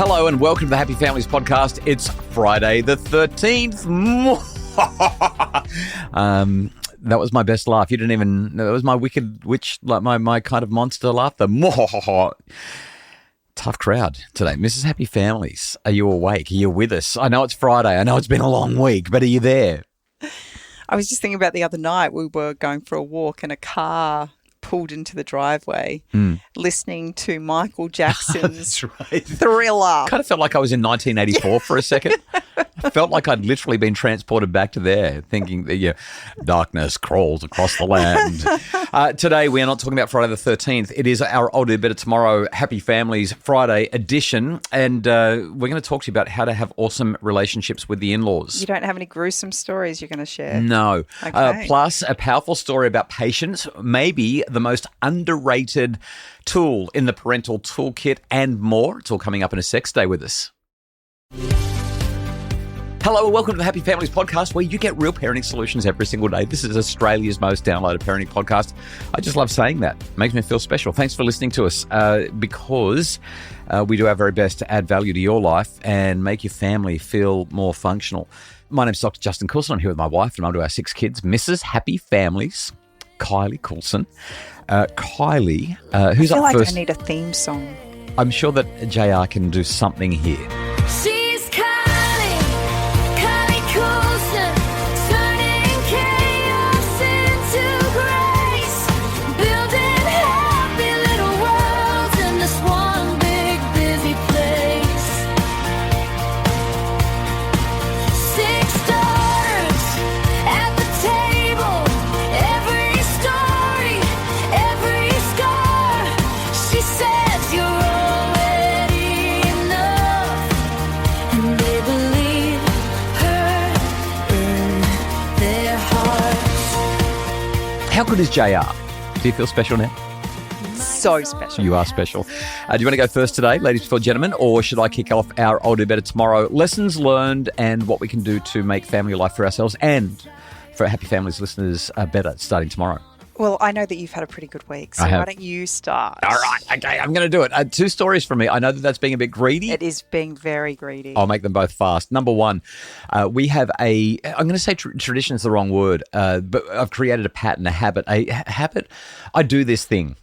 Hello and welcome to the Happy Families podcast. It's Friday the 13th. That was my best laugh. You didn't even know. It was my wicked witch, like my kind of monster laugh. Tough crowd today. Mrs. Happy Families, are you awake? Are you with us? I know it's Friday. I know it's been a long week, but are you there? I was just thinking about the other night. We were going for a walk and a car pulled into the driveway, listening to Michael Jackson's Thriller. Kind of felt like I was in 1984 for a second. I felt like I'd literally been transported back to there, thinking that darkness crawls across the land. Today, we are not talking about Friday the 13th. It is our I'll Do Better Tomorrow Happy Families Friday edition, and we're going to talk to you about how to have awesome relationships with the in-laws. You don't have any gruesome stories you're going to share? No. Okay. Plus, a powerful story about patience, maybe the most underrated tool in the parental toolkit, and more. It's all coming up in a sec. Stay with us. Hello and welcome to the Happy Families podcast, where you get real parenting solutions every single day. This is Australia's most downloaded parenting podcast. I just love saying that. It makes me feel special. Thanks for listening to us because we do our very best to add value to your life and make your family feel more functional. My name's Dr. Justin Coulson. I'm here with my wife and mum to our 6 kids, Mrs. Happy Families, Kylie Coulson. Kylie, who's I feel up like first? I need a theme song. I'm sure that JR can do something here. She's Kylie, Kylie Coulson, turning chaos into grace, building happy little worlds in this one big busy place. 6 daughters at the table, every story, every scar. She says you're already enough, and they believe her in their hearts. How good is JR? Do you feel special now? So special. You are special. Do you want to go first today, ladies before gentlemen, or should I kick off our I'll Do Better Tomorrow lessons learned and what we can do to make family life for ourselves and for Happy Families listeners better starting tomorrow? Well, I know that you've had a pretty good week, so I have. why don't you start? All right, okay, I'm going to do it. 2 stories from me. I know that that's being a bit greedy. It is being very greedy. I'll make them both fast. Number 1, we have I'm going to say tradition is the wrong word, but I've created a pattern, a habit. I do this thing.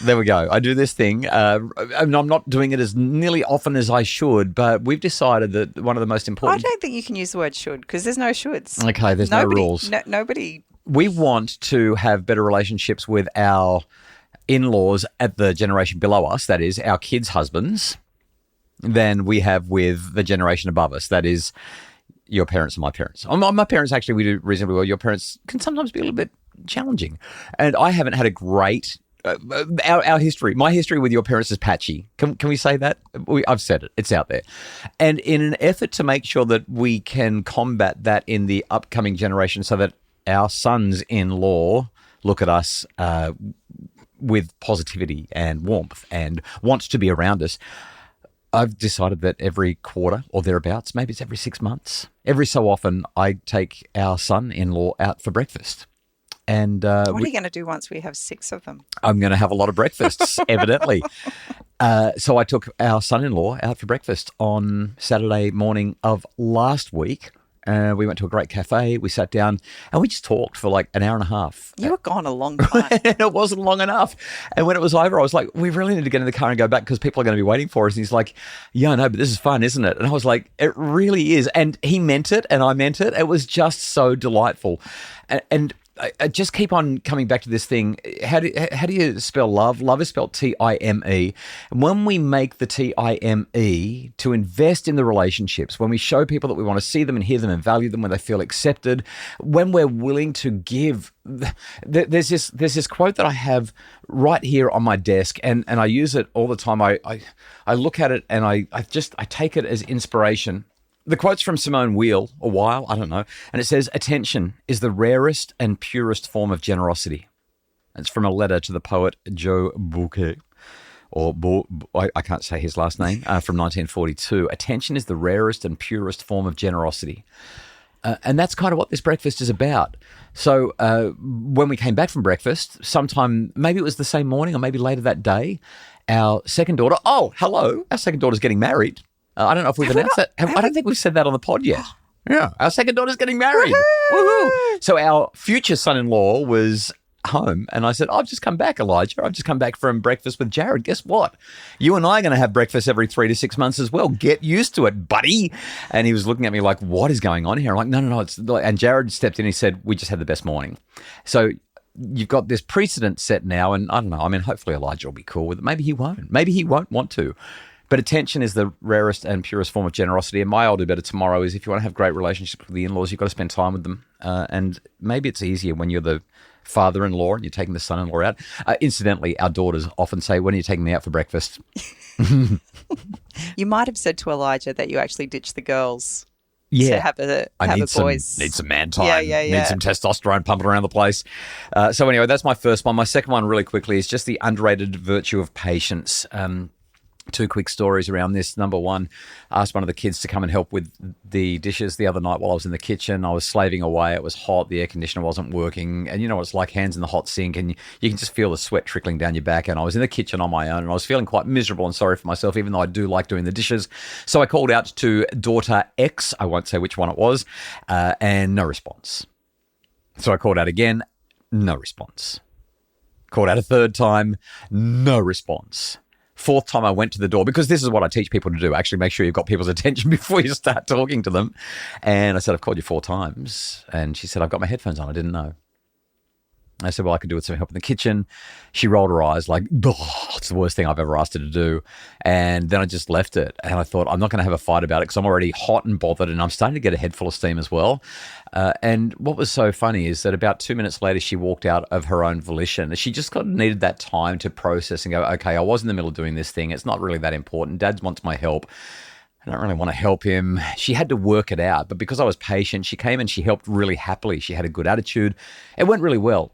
There we go. I do this thing. And I'm not doing it as nearly often as I should, but we've decided that one of the most I important... don't think you can use the word should because there's no shoulds. Okay, there's no rules. Nobody... We want to have better relationships with our in-laws at the generation below us, that is, our kids' husbands, than we have with the generation above us, that is, your parents and my parents. My parents, actually, we do reasonably well. Your parents can sometimes be a little bit challenging. And I haven't had a great... our history, my history with your parents is patchy. Can we say that? I've said it. It's out there. And in an effort to make sure that we can combat that in the upcoming generation so that our sons-in-law look at us with positivity and warmth and wants to be around us, I've decided that every quarter or thereabouts, maybe it's every 6 months, every so often I take our son-in-law out for breakfast. And What are you going to do once we have 6 of them? I'm going to have a lot of breakfasts, evidently. So I took our son-in-law out for breakfast on Saturday morning of last week. We went to a great cafe. We sat down and we just talked for like an hour and a half. You were gone a long time. It wasn't long enough. And when it was over, I was like, we really need to get in the car and go back because people are going to be waiting for us. And he's like, yeah, I know, but this is fun, isn't it? And I was like, it really is. And he meant it and I meant it. It was just so delightful. And I just keep on coming back to this thing. How do you spell love? Love is spelled T-I-M-E. And when we make the T-I-M-E to invest in the relationships, when we show people that we want to see them and hear them and value them, when they feel accepted, when we're willing to give, there's this quote that I have right here on my desk, and I use it all the time. I look at it and I take it as inspiration. The quote's from Simone Weil, I don't know, and it says, "Attention is the rarest and purest form of generosity." It's from a letter to the poet Joe Bouquet, I can't say his last name, from 1942. Attention is the rarest and purest form of generosity. And that's kind of what this breakfast is about. So when we came back from breakfast, sometime, maybe it was the same morning or maybe later that day, our second daughter, hello, our second daughter's getting married. I don't know if we've announced that. I don't think we've said that on the pod yet. Yeah, our second daughter's getting married. Woohoo! So our future son-in-law was home and I said, I've just come back, Elijah. I've just come back from breakfast with Jared. Guess what? You and I are going to have breakfast every 3 to 6 months as well. Get used to it, buddy. And he was looking at me like, what is going on here? I'm like, no. And Jared stepped in and he said, we just had the best morning. So you've got this precedent set now, and I don't know. I mean, hopefully Elijah will be cool with it. Maybe he won't. Maybe he won't want to. But attention is the rarest and purest form of generosity. And my older better tomorrow is if you want to have great relationships with the in-laws, you've got to spend time with them. And maybe it's easier when you're the father-in-law and you're taking the son-in-law out. Incidentally, our daughters often say, when are you taking me out for breakfast? You might have said to Elijah that you actually ditched the girls. Yeah, to have a boys. Need some man time. Yeah. Need some testosterone pumping around the place. So anyway, that's my first one. My second one, really quickly, is just the underrated virtue of patience. 2 quick stories around this. Number one, I asked one of the kids to come and help with the dishes the other night while I was in the kitchen. I was slaving away. It was hot. The air conditioner wasn't working. And you know what it's like, hands in the hot sink, and you can just feel the sweat trickling down your back. And I was in the kitchen on my own, and I was feeling quite miserable and sorry for myself, even though I do like doing the dishes. So I called out to daughter X, I won't say which one it was, and no response. So I called out again, no response. Called out a third time, no response. Fourth time I went to the door, because this is what I teach people to do. Actually, make sure you've got people's attention before you start talking to them. And I said, I've called you 4 times. And she said, I've got my headphones on. I didn't know. I said, well, I could do with some help in the kitchen. She rolled her eyes like, it's the worst thing I've ever asked her to do. And then I just left it. And I thought, I'm not going to have a fight about it because I'm already hot and bothered and I'm starting to get a head full of steam as well. And what was so funny is that about 2 minutes later, she walked out of her own volition. She just needed that time to process and go, okay, I was in the middle of doing this thing. It's not really that important. Dad wants my help. I don't really want to help him. She had to work it out. But because I was patient, she came and she helped really happily. She had a good attitude. It went really well.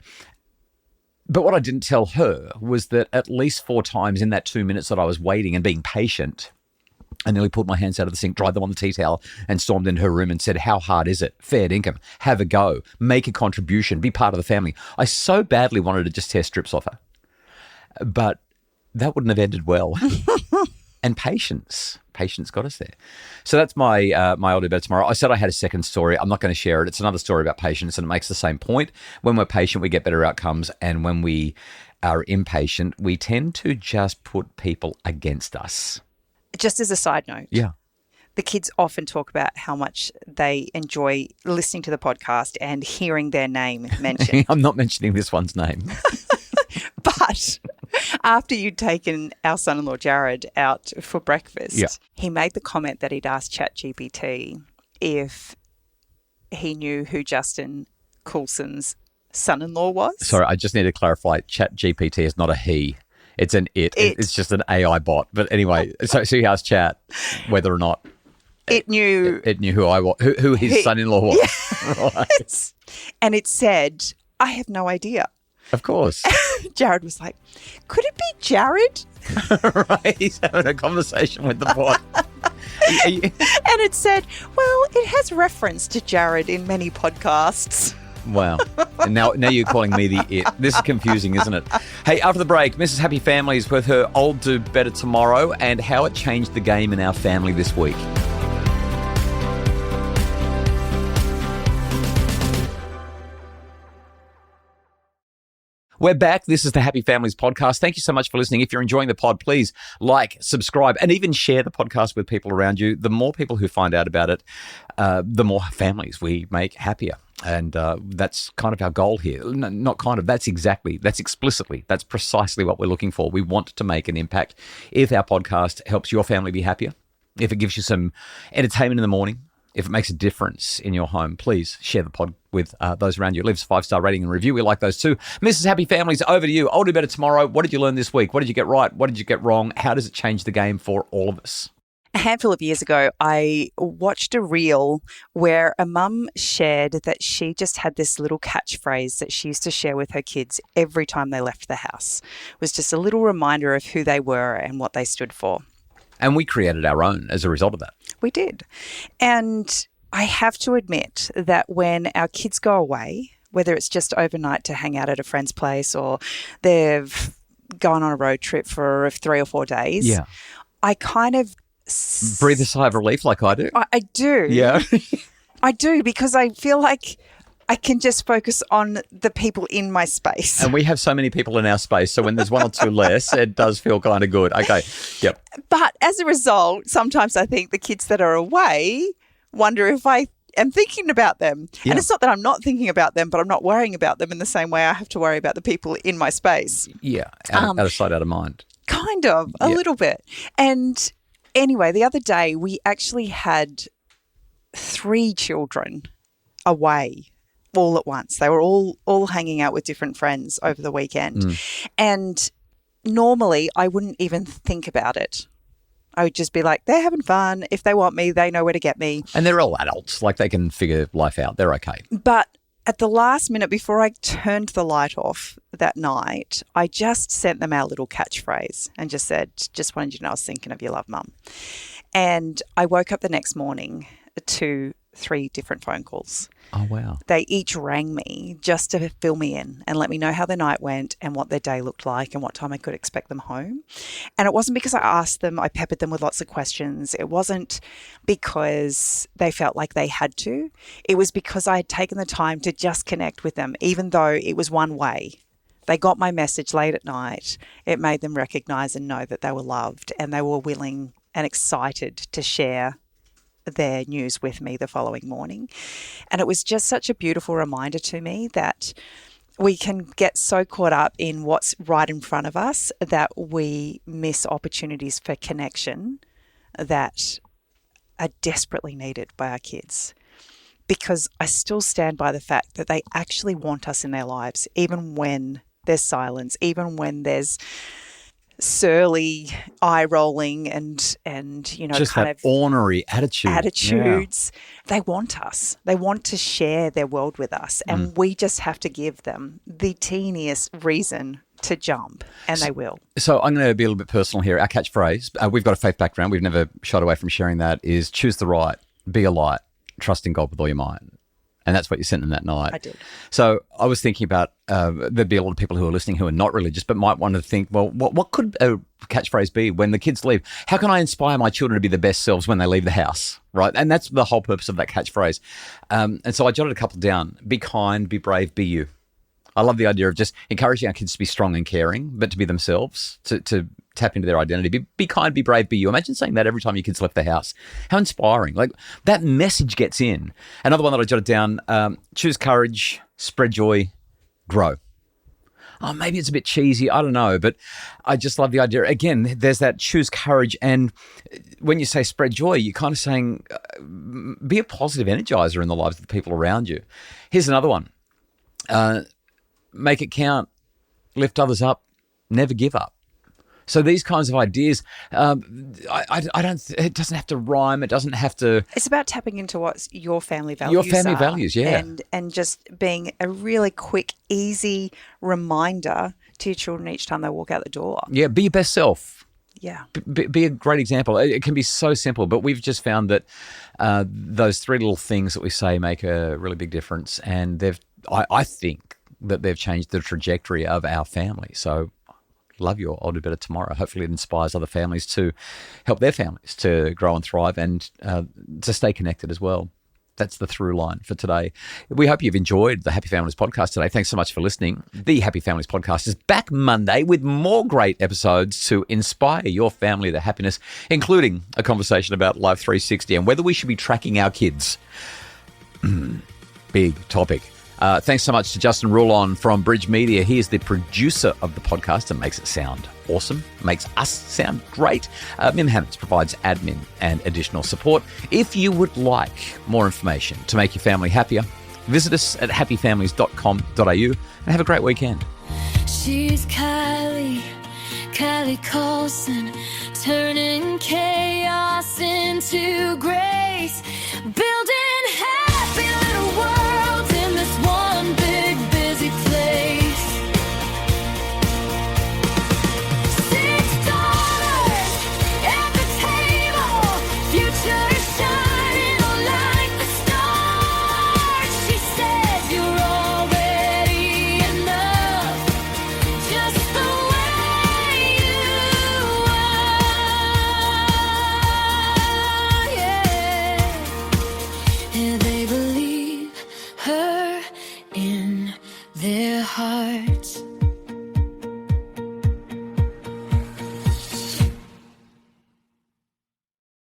But what I didn't tell her was that at least 4 times in that 2 minutes that I was waiting and being patient, I nearly pulled my hands out of the sink, dried them on the tea towel, and stormed into her room and said, how hard is it? Fair income. Have a go. Make a contribution. Be part of the family. I so badly wanted to just tear strips off her. But that wouldn't have ended well. And patience got us there. So that's my older better tomorrow. I said I had a second story. I'm not going to share it. It's another story about patience, and it makes the same point. When we're patient, we get better outcomes. And when we are impatient, we tend to just put people against us. Just as a side note. Yeah. The kids often talk about how much they enjoy listening to the podcast and hearing their name mentioned. I'm not mentioning this one's name. But after you'd taken our son-in-law Jared out for breakfast, he made the comment that he'd asked ChatGPT if he knew who Justin Coulson's son-in-law was. Sorry, I just need to clarify. ChatGPT is not a he. It's an it. It's just an AI bot. But anyway, so he asked Chat whether or not it knew who I was, who his son-in-law was. Yeah. Right. And it said, I have no idea. Of course. Jared was like, could it be Jared? Right. He's having a conversation with the bot. And it said, well, it has reference to Jared in many podcasts. Wow. And now you're calling me the it. This is confusing, isn't it? Hey, after the break, Mrs. Happy Families with her Old Do Better Tomorrow and how it changed the game in our family this week. We're back. This is the Happy Families podcast. Thank you so much for listening. If you're enjoying the pod, please like, subscribe, and even share the podcast with people around you. The more people who find out about it, the more families we make happier. And that's kind of our goal here. No, not kind of, that's explicitly, that's precisely what we're looking for. We want to make an impact. If our podcast helps your family be happier, if it gives you some entertainment in the morning, if it makes a difference in your home, please share the pod with those around you. Leave us a 5-star rating and review. We like those too. Mrs. Happy Families, over to you. I'll do better tomorrow. What did you learn this week? What did you get right? What did you get wrong? How does it change the game for all of us? A handful of years ago, I watched a reel where a mum shared that she just had this little catchphrase that she used to share with her kids every time they left the house. It was just a little reminder of who they were and what they stood for. And we created our own as a result of that. We did. And I have to admit that when our kids go away, whether it's just overnight to hang out at a friend's place or they've going on a road trip for 3 or 4 days, Yeah. I kind of Breathe a sigh of relief like I do. I do. Yeah. I do, because I feel like I can just focus on the people in my space. And we have so many people in our space, so when there's one or two less, it does feel kind of good. Okay. Yep. But as a result, sometimes I think the kids that are away wonder if I am thinking about them. Yeah. And it's not that I'm not thinking about them, but I'm not worrying about them in the same way I have to worry about the people in my space. Yeah. Out of sight, out of mind. Kind of, a little bit. And anyway, the other day we actually had 3 children away all at once. They were all hanging out with different friends over the weekend. And normally I wouldn't even think about it. I would just be like, they're having fun. If they want me, they know where to get me. And they're all adults. Like, they can figure life out. They're okay. But at the last minute, before I turned the light off that night, I just sent them our little catchphrase and just said, just wanted you to know I was thinking of your love, Mum. And I woke up the next morning to 3 different phone calls. Oh, wow. They each rang me just to fill me in and let me know how their night went and what their day looked like and what time I could expect them home. And it wasn't because I asked them, I peppered them with lots of questions. It wasn't because they felt like they had to. It was because I had taken the time to just connect with them, even though it was one way. They got my message late at night. It made them recognise and know that they were loved, and they were willing and excited to share their news with me the following morning. And it was just such a beautiful reminder to me that we can get so caught up in what's right in front of us that we miss opportunities for connection that are desperately needed by our kids. Because I still stand by the fact that they actually want us in their lives, even when there's silence, even when there's surly eye rolling and Just kind that of ornery attitudes. They want us. They want to share their world with us, and we just have to give them the teeniest reason to jump, and they will. So I'm going to be a little bit personal here. Our catchphrase, we've got a faith background. We've never shied away from sharing that, is choose the right, be a light, trust in God with all your might. And that's what you sent them that night. I did. So I was thinking about there'd be a lot of people who are listening who are not religious but might want to think, well, what could a catchphrase be when the kids leave? How can I inspire my children to be the best selves when they leave the house, right? And that's the whole purpose of that catchphrase. And so I jotted a couple down. Be kind, be brave, be you. I love the idea of just encouraging our kids to be strong and caring, but to be themselves, to tap into their identity. Be kind, be brave, be you. Imagine saying that every time your kids left the house. How inspiring. Like, that message gets in. Another one that I jotted down, choose courage, spread joy, grow. Oh, maybe it's a bit cheesy. I don't know. But I just love the idea. Again, there's that choose courage. And when you say spread joy, you're kind of saying be a positive energizer in the lives of the people around you. Here's another one. Make it count, lift others up, never give up. So these kinds of ideas, I don't. It doesn't have to rhyme. It doesn't have to. It's about tapping into what your family values Your family are, values, yeah. And just being a really quick, easy reminder to your children each time they walk out the door. Yeah, be your best self. Yeah. Be a great example. It can be so simple, but we've just found that those 3 little things that we say make a really big difference, and I think that they've changed the trajectory of our family. So love you. I'll do better tomorrow. Hopefully it inspires other families to help their families to grow and thrive and to stay connected as well. That's the through line for today. We hope you've enjoyed the Happy Families podcast today. Thanks so much for listening. The Happy Families podcast is back Monday with more great episodes to inspire your family to happiness, including a conversation about Life 360 and whether we should be tracking our kids. Big topic. Thanks so much to Justin Rulon from Bridge Media. He is the producer of the podcast and makes it sound awesome, makes us sound great. Mim Hammonds provides admin and additional support. If you would like more information to make your family happier, visit us at happyfamilies.com.au and have a great weekend. She's Kylie Colson, turning chaos into grace, building